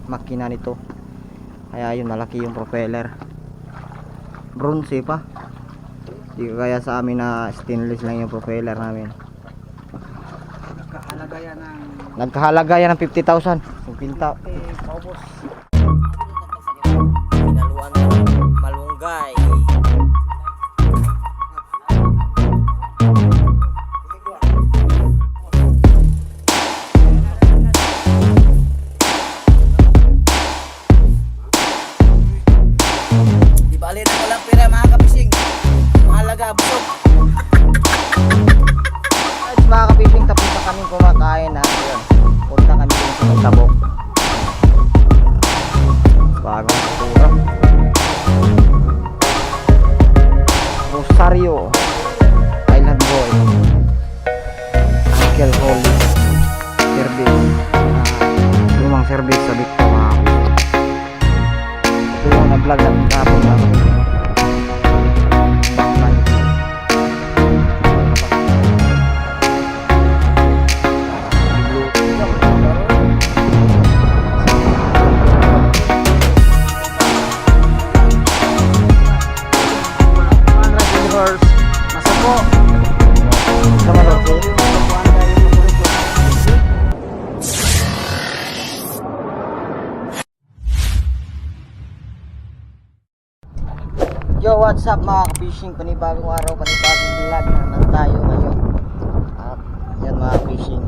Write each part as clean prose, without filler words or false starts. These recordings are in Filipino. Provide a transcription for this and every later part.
makina nito. Kaya yun, malaki yung propeller. Bronze pa. Di kaya sa amin na stainless lang yung propeller namin. Nagkahalaga yan ng 50,000. Yung pinta. Paubos. Pinaluan ng malunggay. Di bali na walang pera mga kapising. Mahalaga, busog. Guys, mga kapishing, tapos na kami kumakain na. Ayun, punta kami dun sa Magtabok. Bagong kultura. Rosario Island Boy, Uncle Holly service. Lumang service sa Bicto, mga kapishing. Ito yung nag-vlog na tapos mga kapishing. Yo, what's up mga ka-fishing? Panibagong araw, panibagong vlog na naman tayo ngayon. At yan mga fishing,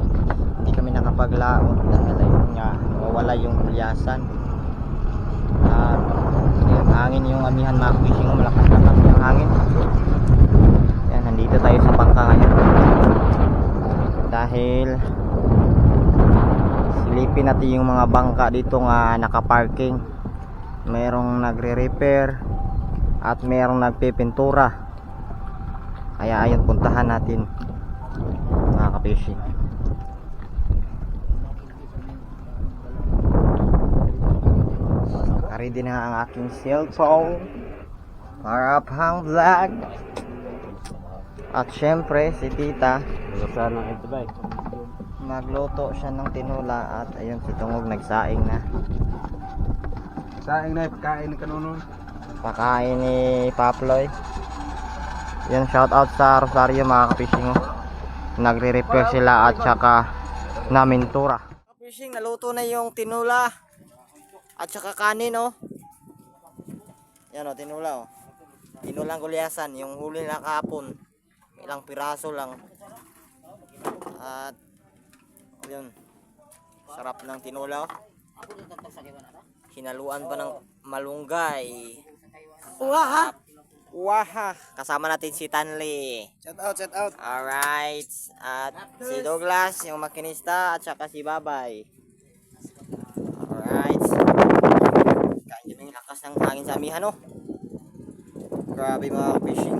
hindi kami nakapaglaot dahil ayun nga, nawawala yung kulyasan. At yun, hangin yung amihan mga fishing, malakas yung hangin. Yan, nandito tayo sa bangka ngayon. Dahil silipin natin yung mga bangka dito nga nakaparking. Mayroong nagre-repair at mayroong nagpipintura. Kaya ayun, puntahan natin mga ka-fishing. Ready na ang aking cellphone para pang vlog. At syempre si tita nagluto siya ng tinula. At ayun, si Tungog nagsaing na. Saing na pagkain ng kanunon. Pakain ni Paploy. Yan, shout out sa Rosario mga ka-fishing. Nagre-repair sila at saka namintura. Fishing, naluto na yung tinula at saka kanin, oh. Yan, oh, tinula, oh. Tinulang gulyasan, yung huli na kahapon. Ilang piraso lang. At yun, sarap ng tinula, oh. Hinaluan pa ng malunggay. Waha! Waha! Kasama natin si Tanley. Shout out, shout out. Alright. At si Douglas, yung makinista, at saka si Babay. Alright. Kain nyo yung lakas ng hangin sa amihan, oh. Grabe mga fishing.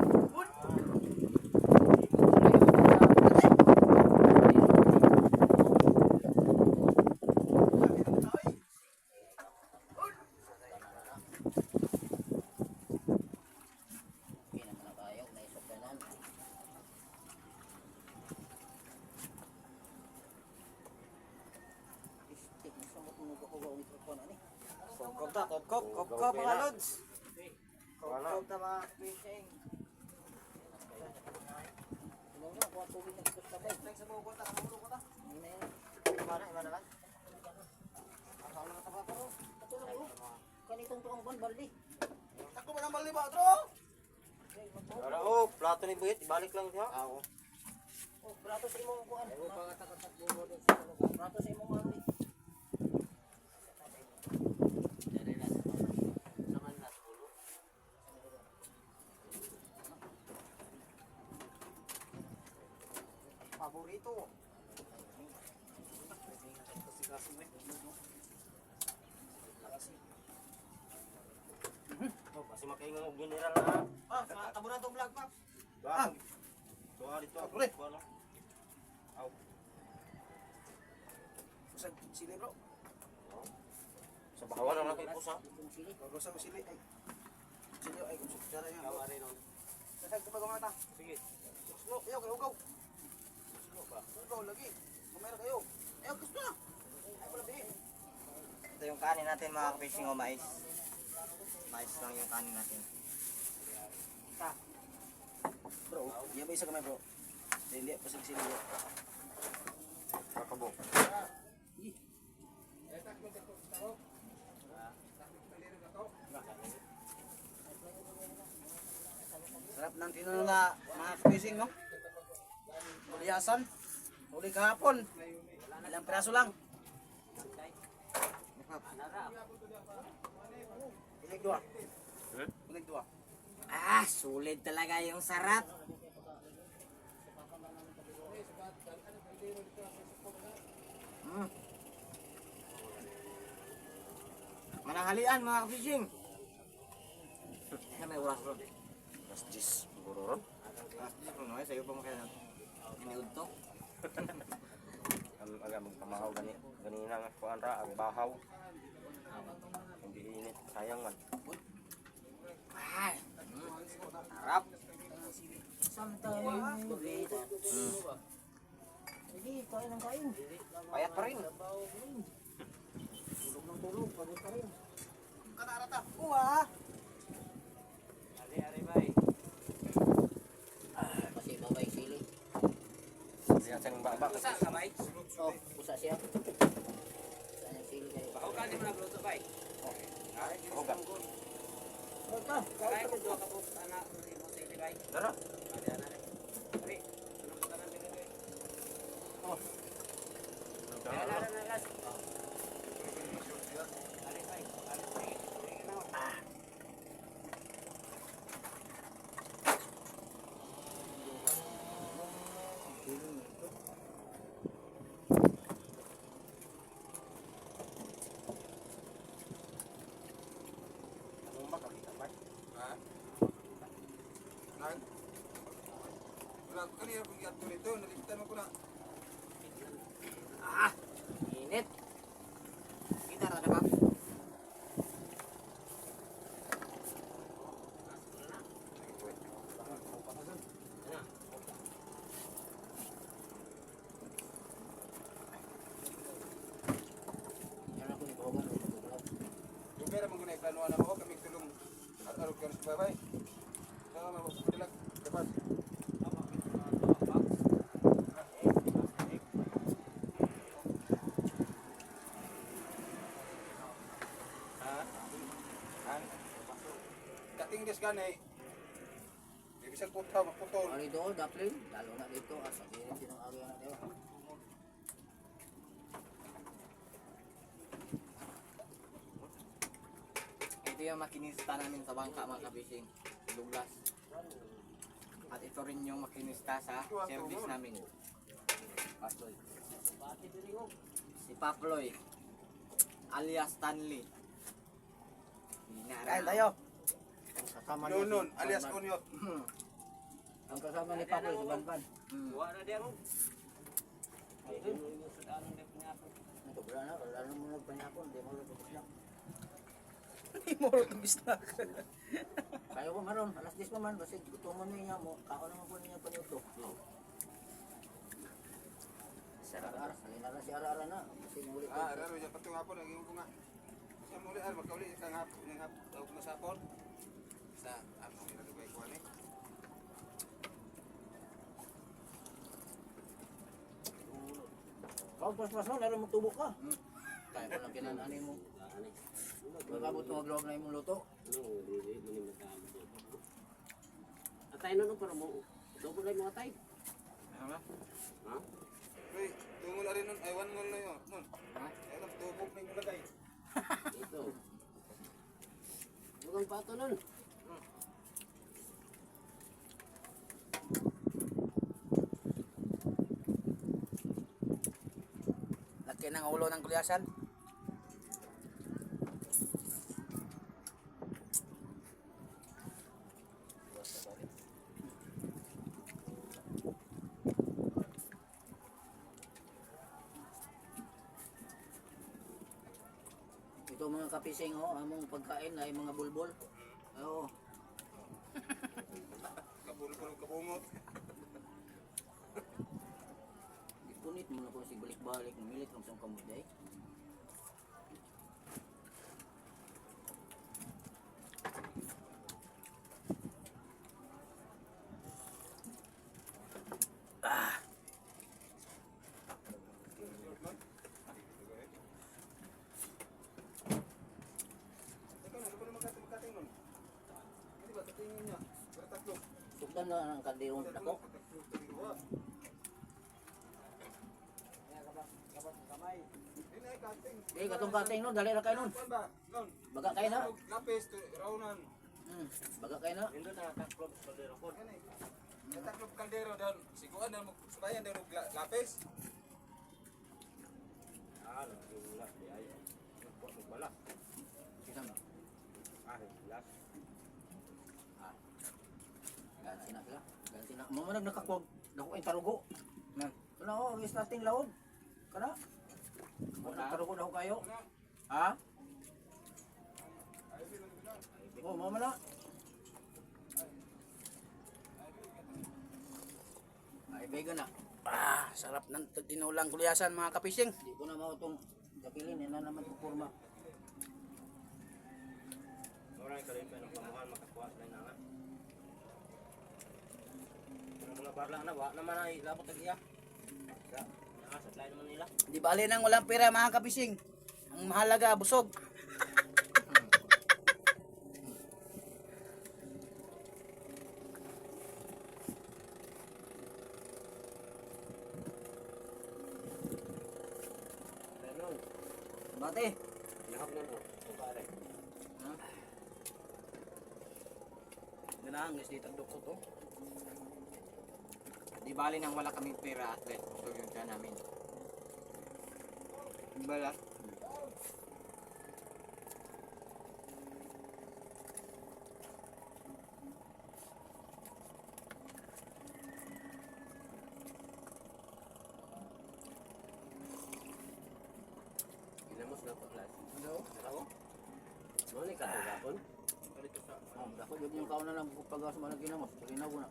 Kop mga lods. Kop na mga fishing. Kanitong tukang buwan baldi. Ako ba ng bali ba, tro? Ara, oh, plato ni Buyet, ibalik lang siya. Ako. Oh, plato sa imong kuan. Plato sa imong kuan. Paborito. Oh, kasi makaingon og mineral na. Tabunan tong vlog, Pap. Doa dito ako. Ano? Aw. Sa sili, bro. Sa bahawan na lang kay pusa. Bago sa sili ay. Sili ay kung sukara yan. Kawa rin on. Sasag ko pa mata. Sige. Slow, ayaw kayo ugaw. Slow ba? Ugaw lagi. Kamera kayo. Ayaw gusto na. Ay wala bi. Ito yung kanin natin mga ka-fishing o mais. Mais lang yung kanin natin. Bro, yan ba isa kamay bro? Hindi, pasig sila bro. Kakabok. Sarap ng tinula mga fishing no? Kuliasan. Huli kahapon. Ilang piraso lang. Ilig dua. Ilig dua. Ah, sulit talaga yung sarap. Mm. Mananghalian mga ka-fishing. May oras ron. Mas 10 siguro ron. Ano ay sayo pa mo kaya iniud to. Ang aga magpamahaw ganina nga kuan ra ang bahaw. Hindi init sayang man. Ay, sarap. Sometimes Hindi, kain ng kain. Payat pa rin. Tulog ng tulog, pagod pa rin. Kanarata. Uwa. Kasi babay sili. Diyan sa baba. Oh, usa siya. Saan yung sili kayo? Huga. Dara. Ang ba kapita ba? Ha? Nang? Wala ko kanina pag iat ko nito. Nalimutan mo ko na. Ah, init. Kita rada ba? Yan ako ibawagan. Yung pera mong gunay planuan na mo. Kami tulong. Arog ka na sa babay. Sama mo. Tilag. Dapat. Dating des ganay. Ibisag putaw, magputol. Ano ito, Daplin? Lalo na dito. Asa din sinong agaw na tayo. Ito yung makinista namin sa bangka mga kabising. Douglas. At ito rin yung makinista sa service namin. Paploy. Si Paploy. Alias Stanley. Kain tayo. Kasama Nonon, alias Kunyot. Ang kasama ni Paploy sa Banban. Ito pala na, lalo mo nagpanyapon, di mo lupos na. Hindi mo rin bisnak. Kaya ko maron, alas 10 pa man, basta tutumon niya mo, kako naman po niya pa nito. Ara-ara, halina si ara-ara na, kasi muli ko. Raro dyan patong hapon, naging ko nga. Sa muli, magkauli kang hapon, yung hapon, tawag mo sa hapon. Sa hapon, nilagay ko ani. Kau pas-pas mo, laro magtubok ka. Kaya ko lang kinanani mo. Magabot mo maglawag na imong luto. Atay na nung para mo. Double lang mo atay. Ano? Ha? Uy, tungol na rin nun, ay one mall na yun. Nun, Ha? ay lang, tubog na yung lagay. Ito. Bugang pato nun. Laki ng ulo ng kulyasan. Ito mga kapising ho, among pagkain ay mga bulbol. Oo. Kabulbul, kabungot. Ipunit mo na ko si balik-balik, milit ng isang kamuday. ka na ang kalderong dako. Katong kating no, dali ra kay nun. Baga kay na. Lapis to raunan. Baga kay na. Indo na taklob sa dero ko. Taklop kaldero daw. Siguan na subayan daw lapis. Wala di ay. Wala. Kita mo. Last. Ganti na sila. Ganti na. Mo man nakakwag. Dako ay tarugo. Nan. Kana oh, starting laod. Kana. Mo tarugo daw kayo. Ha? Oh, mama na. Ay, vegan na. Sarap ng tinulang kulyasan mga kapising. Di ko na mau itong kapilin. Yan na naman itong forma. Orang kalim pa ng pamuhan makakuha sa nga. Mga barlang na wa naman ay labot ag iya. Nakasatlay naman nila. Di bali nang walang pera mga kapising. Ang mahalaga, busog. Bate. Yahap na mo. Pare. Ganang is dito dukot to. Di bali nang wala kaming pera at least gusto yung dyan namin. Balat. Ginamos na paglas. Ano? Ako. Mo ni kahapon. Ako yun yung kauna lang pagkas mo na ginamos. Kalinaw ko na.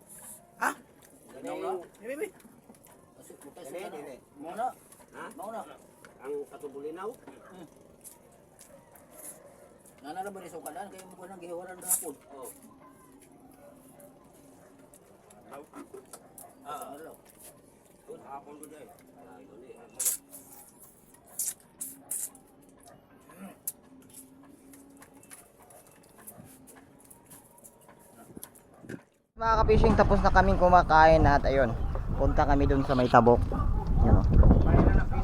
Gani Bibi. Kasi putas ka na. Dili. Mauna. ha? Mauna. Ang katubulinaw. Nanala ba ni sa kalaan kayo mo nang gihiwaran na hapon. Oh. Ano? Kun hapon ko dai. Dili. Mga ka-fishing, tapos na kaming kumakain at ayun, punta kami dun sa may tabok. Yan,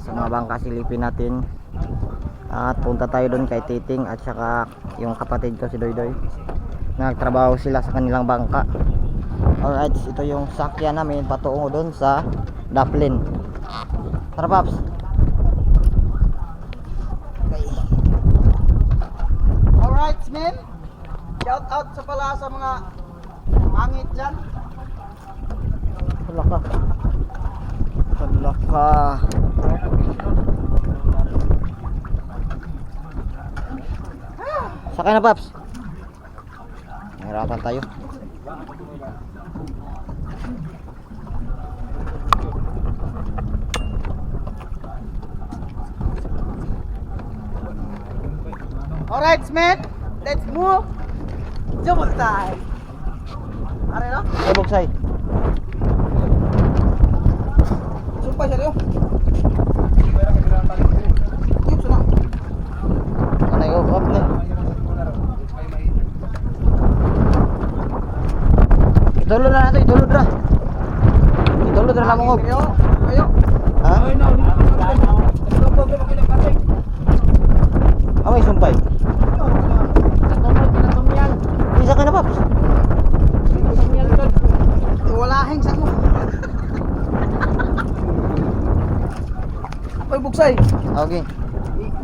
sa mga bangka silipin natin. At punta tayo dun kay Titing at saka yung kapatid ko si Doydoy. Nagtrabaho sila sa kanilang bangka. Alright, ito yung sakyan namin patungo dun sa Daplin. Tara Paps. Okay. Alright, men. Shout out sa pala sa mga mangit dyan. Hala ka. Hala ka. Sakay na Paps. Nahirapan tayo. Alright, men. Let's move. Jump time. Are na? Ay, buksay. Sumpah siya kayo. Yun, suna. Ano yung up na? Idulod na nato, idulod na. Idulod na namang Kayo, kayo. Ha? Ah, may sumpay. Isa ka na Paps. Walahin sa mo. Ay, buksay. Okay.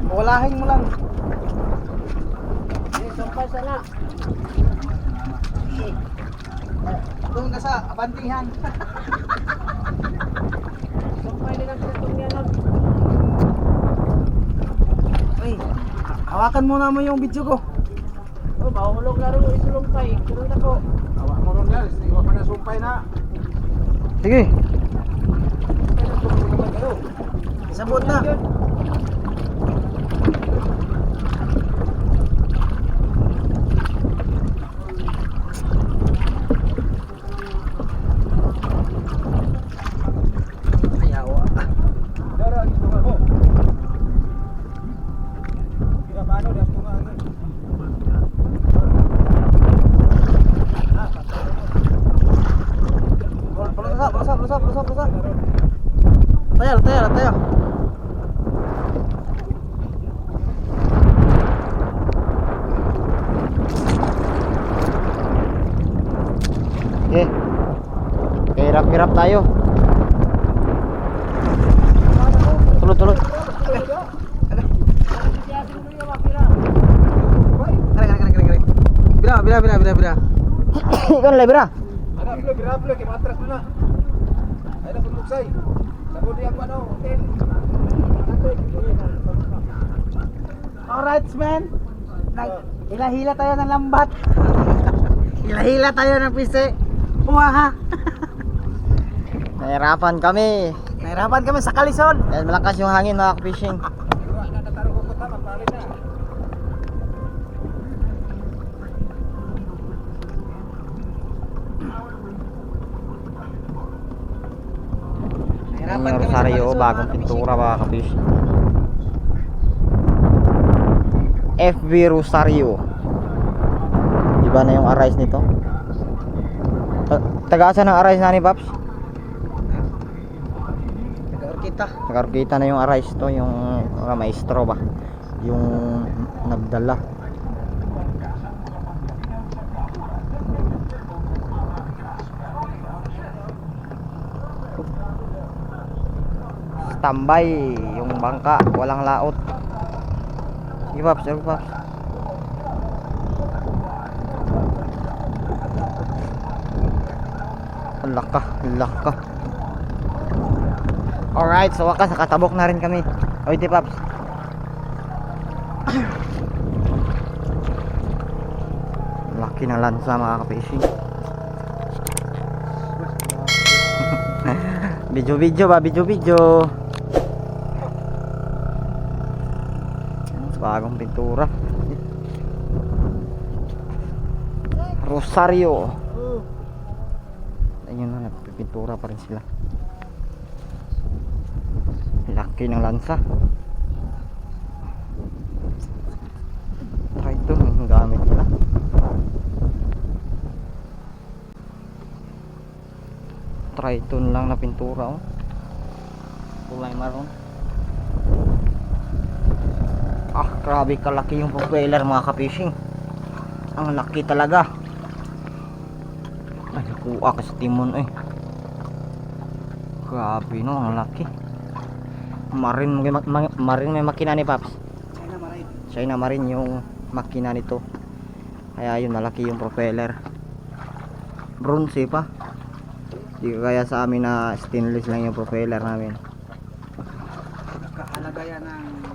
Walahin mo lang. Sampay sana. Doon ka sa abantihan. Sampay din ang tumyanon. Ay, hawakan mo naman yung video ko. Oh, mahulog na rin isulumpay. Pero ako. Awak mo ron guys, iwa pa na sumpay na. Sige. Sabot na. Ayaw. Dara ito nga mo. Kira paano das tunga ano? Hirap tayo. Tulot. Bira. Ikaw na lebra. Bira, kaya matras mo na. Ay na pagluksay. Sabi niya ko ano, hotel. Alright, man. Hila-hila tayo ng lambat. Hila-hila tayo ng pise. Uwaha. Nahirapan kami. Nahirapan kami sa kalison. Dahil malakas yung hangin mga ka-fishing. Natarong ko tama, pare na. Yung Rosario, bagong pintura mga ka-fishing. FB Rosario. Iba na yung arise nito. Tagasan ng arise na ni Paps? Nag-orkita na yung arise to, yung mga maestro ba? Yung nagdala. Standby yung bangka, walang laot. Sige Paps, sige Paps. Laka. Alright, so wakas nakatabok na rin kami. Oy, di Paps. Laki na lansa mga ka-fishing. Video. Bagong pintura. Rosario. Ayun na, nagpipintura pa rin sila. Laki ng lansa. Try ito, yung gamit nila. Try ito lang na pintura, oh. Kulay maroon. Grabe kalaki yung propeller mga ka-fishing. Ang laki talaga. Ay, kuha ka sa timon eh. Grabe no, ang laki. Marin may makina ni Paps. China Marine yung makina nito. Kaya yun, malaki yung propeller. Bronze pa. Di kaya sa amin na stainless lang yung propeller namin.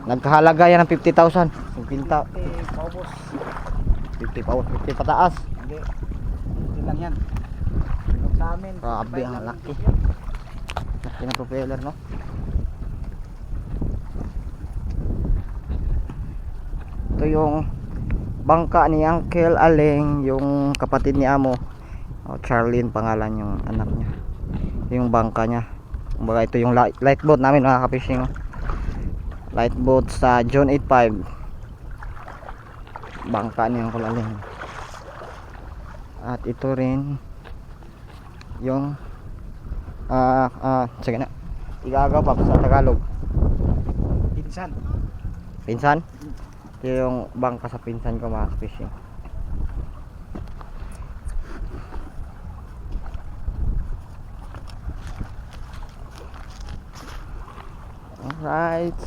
Nagkahalaga yan ng 50,000. 50 Paubos. 50 pataas. Hindi. Hindi lang yan. Yung sa amin. Grabe ang laki. Laki ng propeller no. Ito yung bangka ni Uncle Aleng, yung kapatid ni Amo. Charlene pangalan yung anak niya. Yung bangka niya. Kumbaga ito yung light boat namin mga ka-fishing. Light boat sa John 85. Bangka ni Uncle Aleng. At ito rin yung sige na. Igagaw pa sa Tagalog. Pinsan? Ito yung bangka sa pinsan ko mga ka-fishing. Alright.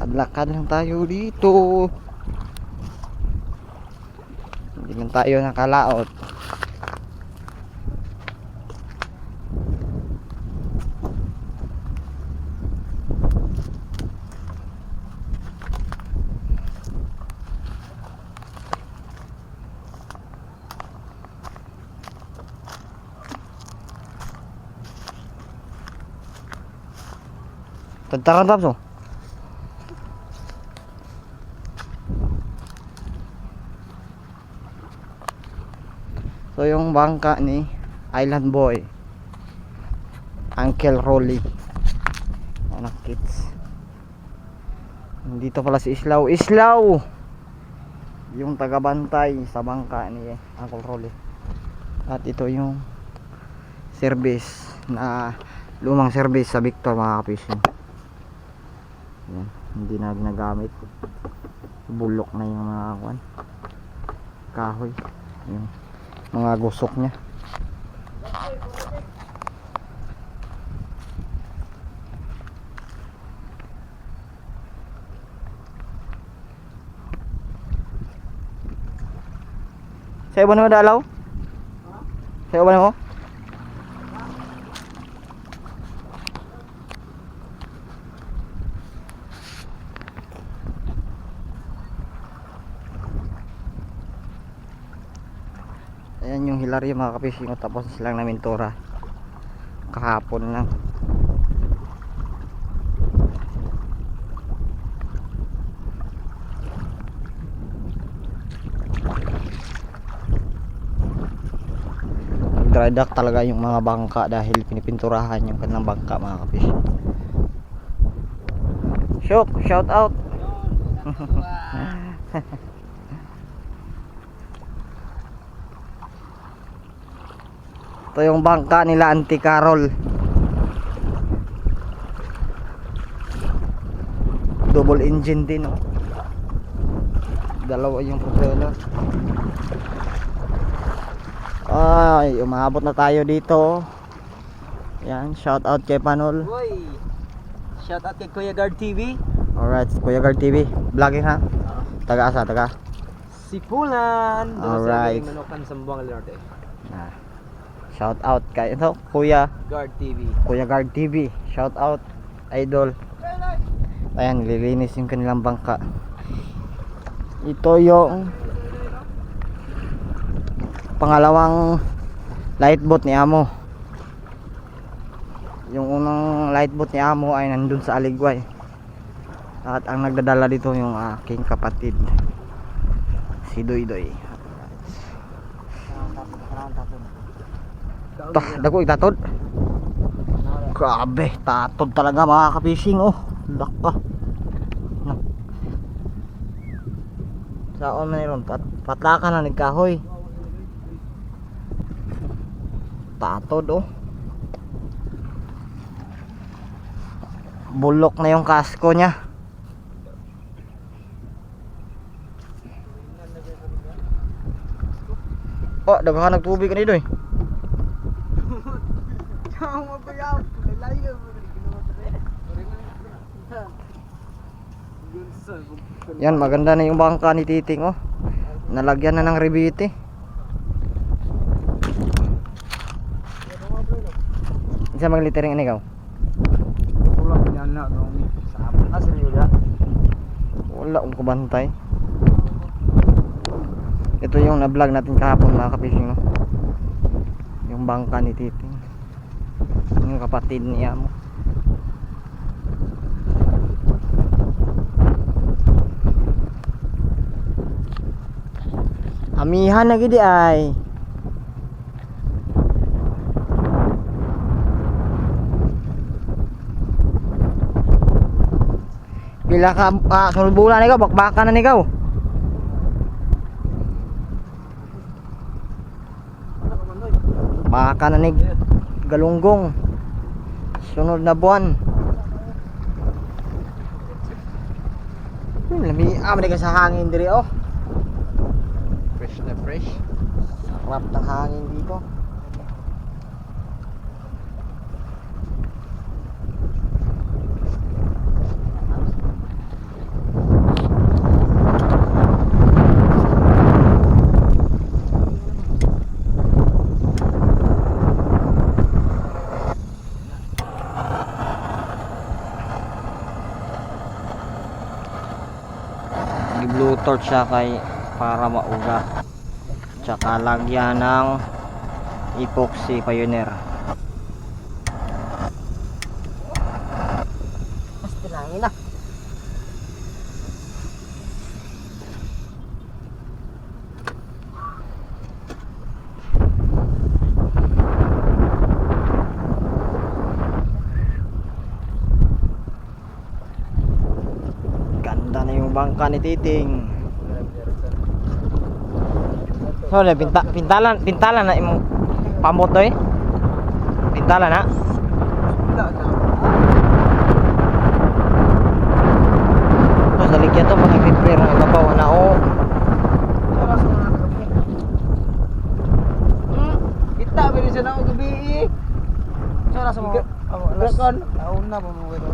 Lakad lang tayo dito. Hindi lang tayo nakalaot. Tagtakan Paps oh. So yung bangka ni Island Boy Uncle Rolly, anak kids. Dito pala si Islaw yung tagabantay sa bangka ni Uncle Rolly. At ito yung service na lumang service sa Victor mga ka-fishing. Yan, hindi na ginagamit. Bulok na yung mga kahoy, yung mga gusok nya. Sa iba mo dalaw? Sa iba mo? Ayan yung Hilario mga kapishing, tapos silang namin tura kahapon lang. Dry dock talaga yung mga bangka dahil pinipinturahan yung kanilang bangka mga kapish. Shok, shout out. Ito yung bangka nila Auntie Carol. Double engine din, oh. Dalawa yung propeller. Ay, umabot na tayo dito. Yan, shout out kay Panol. Hoy. Shout out kay Kuya Guard TV. Alright, Kuya Guard TV. Vlogging ha? Taga asa, taga? Sipulan. Alright. Manukan Sambuang Norte. Ah. Shout out kay ito, Kuya Guard TV. Kuya Guard TV. Shout out, idol. Ayan, nililinis yung kanilang bangka. Ito yung pangalawang lightboat ni Amo. Yung unang lightboat ni Amo ay nandun sa Aligway. At ang nagdadala dito yung aking kapatid, si Doy Doy. Dako itatod. Grabe, tatod talaga mga ka-fishing, oh. Laka. Saan man yun? Patlakan na nagkahoy. Tatod, oh. Bulok na yung kasko niya. Oh, daghan nagtubig kanito eh. Yan, maganda na yung bangka ni Titing, oh. Nalagyan na ng rebite. Isa maglitering ini ikaw? Wala pinana nung sabon na seryo ya. Wala akong kubantay. Ito yung na-vlog natin kahapon mga ka-fishing, oh. Yung bangka ni Titing, yung kapatid niya mo. Amihan na gidi ay. Pila ka sunod bulan ikaw, bakbakan na ikaw. Baka na ni galunggong. Sunod na buwan. Lami amay ka sa hangin diri, oh. Fresh na fresh. Sarap ng hangin dito. Blue torch siya kay para mauga, tsaka lagyan ng epoxy Pioneer. Mas tinangin na. Ganda na yung bangka ni Titing. So, pintalan na imong pamot doy. Pintalan na. Tapos daligyan to mga repair ng ibabaw na, oh. Kita bili sa nao gabi. Sara sa mga gakan. Nauna pa mo ito.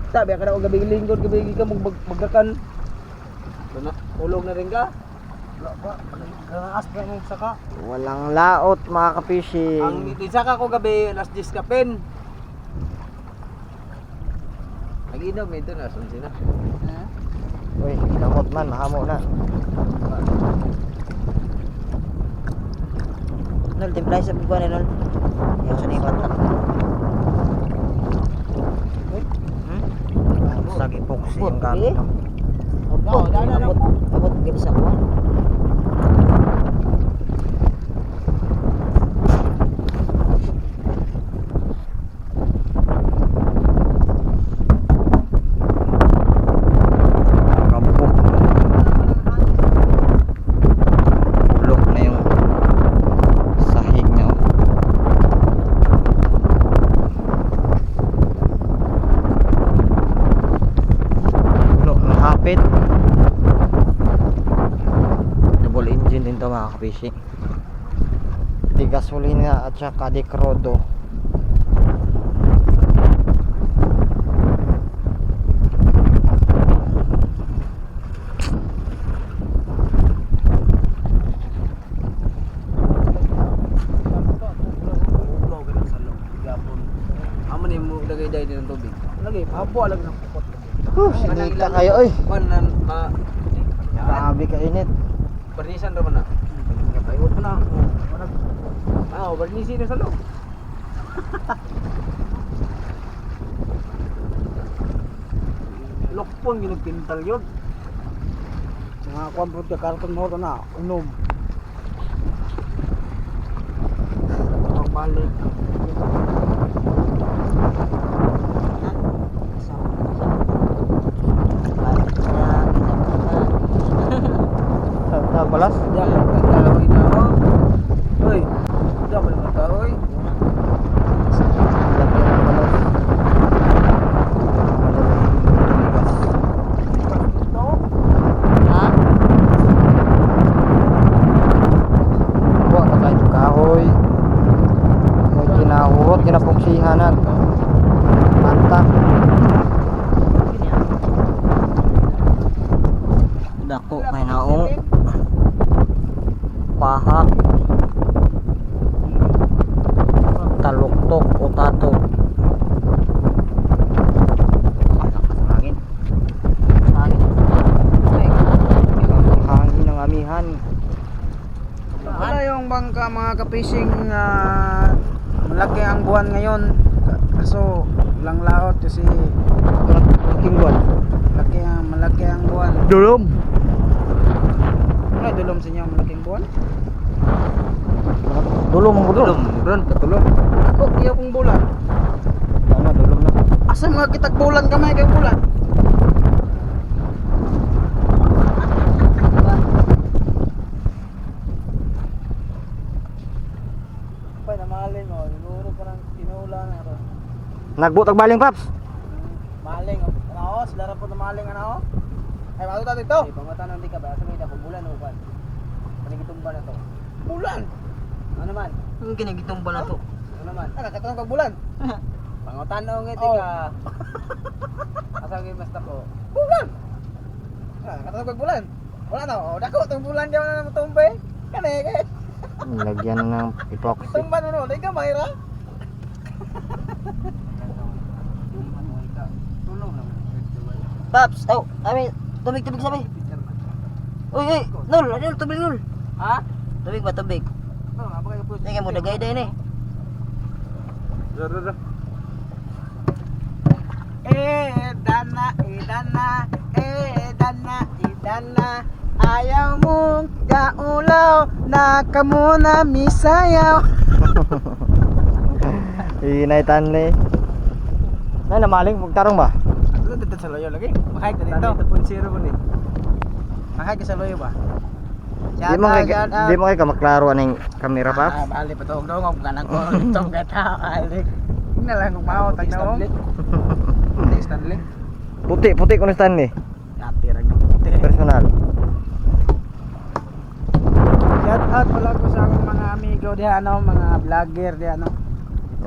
Kita biya ka na gabi lingkod gabi ka maggakan. Ulog na rin ka. Kanaas pa yung saka. Walang laot mga ka-fishing. Ang saka ko gabi, alas 10 kapin. Nag-inom ito na, sunsi na. Uy, damot man, mahamo na. Nol, timplay sa buwan Nol. Yung sa nipat na. Sagi poksi yung gamit. Oo, dala na. Abot gini sa buwan. Kampok. Ulok na yung sahig niya. Oh. Ulok na hapit. Double engine din to mga ka-fishing. Di gasolina at saka di krodo. Amo ni mo lagay dai din ng tubig. Lagay, habo alag ng pupot. Sinita kayo oy. Panan ma Grabe ka init. Barnisan ra man na. Payot na. Barnisin na sa loob. Lokpon yung nagpintal yun. Mga kwamprot ka karton mo na, unom. Pagbalik. Sa balas? Diyan lang ang taloy na o. Uy, diyan lang ang taloy. Ha? Buwa ka kahit kahoy. May kinahurot, kinapungsihanan. Manta. Dako, may naong. Paha. Taluktok o tato. Hangin. Hangin ng amihan. Wala yung bangka mga ka-fishing malaki ang buwan ngayon. Kaso walang laot kasi King buwan. malaki ang buwan. Dulom. Ano dulom sa inyo malaking buwan? Dulom ang dulom. Bulan katulog. Ako iya kong bulan. Ano dulom na. Asa mga kitag bulan kamay kay bulan? Pa na maling oh, luro parang tinula na ro. Nagbutag baling paps. Maling oh. Ano, sila ra po na maling ano? Ay, matuta dito. Ay, pangatanan di ka ba? Asa may dako bulan o kwan? Panigitumba na to. Bulan. Ano naman? Ang ginigitong ba na to? Ano naman? Nakakatanong kag bulan. Pangutanon ngiti ka. Asa gyud basta ko? Bulan. Nakakatanong kag bulan. Wala na, oh, dako tong bulan diyan na matumbe. Kani kay. Lagyan na ng epoxy. Tumba no, di ka mayra. Paps, oh, ami, tubig sabi. Uy, Nol, ano tubig Nol? Ha? Tubig ba tubig? Oh, apa kayo po? Tingnan mo dagay day ni. Dana, dana, ayaw mong kaulaw, nakamuna misayaw. Inaitan ni. Na namaling magtarong ba? Ano dito sa loyo lagi? Mahay ka dito. 2.0 ko ni. Mahay ka sa loyo ba? Di mo kay ka maklaro aning kamera Paps. Bali pa to dong og kanang ko tong gata alik. Ina lang kung mao tag na Stanley. Puti ko na stand ni. Dati ra puti. Personal. Shout out pala ko sa akong mga amigo diha ano, mga vlogger diha ano.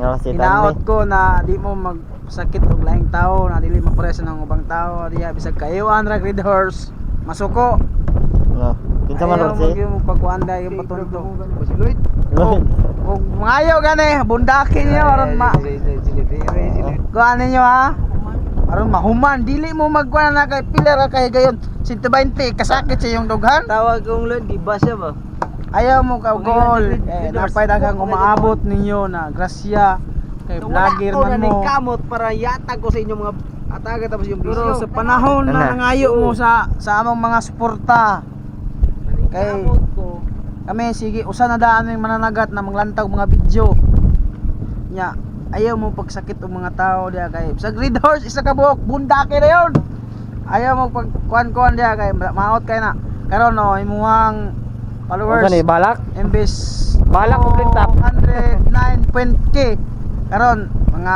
Nga si Hinaot Tanley. ko na di mo magsakit og laing tao, na dili mapresa ng ubang tao diha bisag kayo ra red horse. Masuko. No. Kinsa man Ayaw ron si? mo pagkuanda yung patunto. Si Lloyd. Lloyd. Kung mangayo gani, bundakin niya aron ma. Kuan ninyo ha. Aron mahuman, dili mo magkuan na kay pilar kay gayon. 120 kasakit sa iyong dughan. Tawag kong Lord, di ba siya ba? Ayaw mo ka goal. Napay daghang umaabot ninyo na grasya kay vlogger man mo. kamot para yatag ko sa inyong mga ataga tapos yung Pero bisyo. sa panahon na Ano? nangayo mo sa among mga suporta kay Kamot ko. kami sige usa na daan ng mananagat na manglantag mga video nya ayaw mo pagsakit og mga tao diya kay sa Red Horse isa ka buhok bundake na yon ayaw mo pag kuan diya kay maot kay na karon no imuhang followers Unsa ni balak? imbes Balak og lintap. 109.k karon mga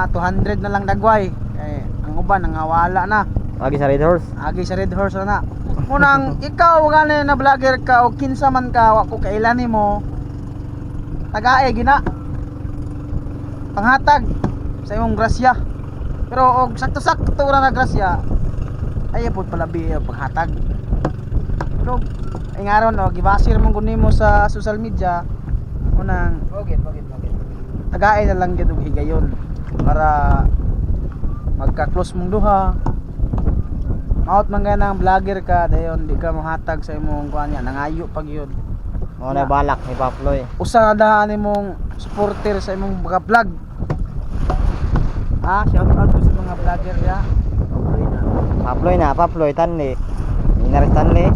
200 na lang dagway kay ang uban nangawala na Lagi sa Red Horse. agi sa Red Horse na munang ikaw gani na vlogger ka o kinsa man ka wa ko kailan nimo tagae gina panghatag sa imong grasya pero og sakto-sakto ra na grasya ay pud palabi ang panghatag pero ay ngaron og gibasir man kun nimo sa social media munang Bakit? tagae na lang gyud og higayon para magka-close mong duha. Maot man ganang vlogger ka dayon di ka mahatag sa imong kuan nya nangayo pag yun. Mo na balak ni Paploy. Usa na daan imong supporter sa imong mga vlog. Shout out sa mga vlogger ya. Paploy tanli. Inaris tanli.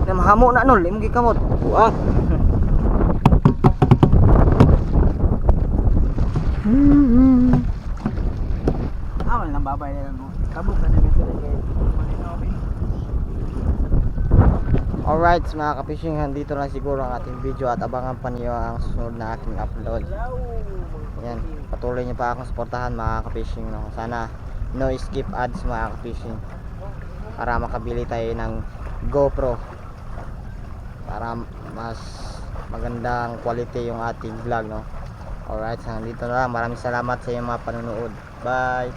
Na mahamo na nol, imong gikamot. Wa. Wala nang babay na mo. Kabuk na nila sila kay Alright mga kapishing, dito na siguro ang ating video at abangan pa niyo ang susunod na aking upload. Yan, patuloy niyo pa akong suportahan mga kapishing, no? Sana no skip ads mga kapishing para makabili tayo ng GoPro para mas magandang quality yung ating vlog, no? Alright, hanggang dito na lang. Maraming salamat sa iyong mga panonood. Bye!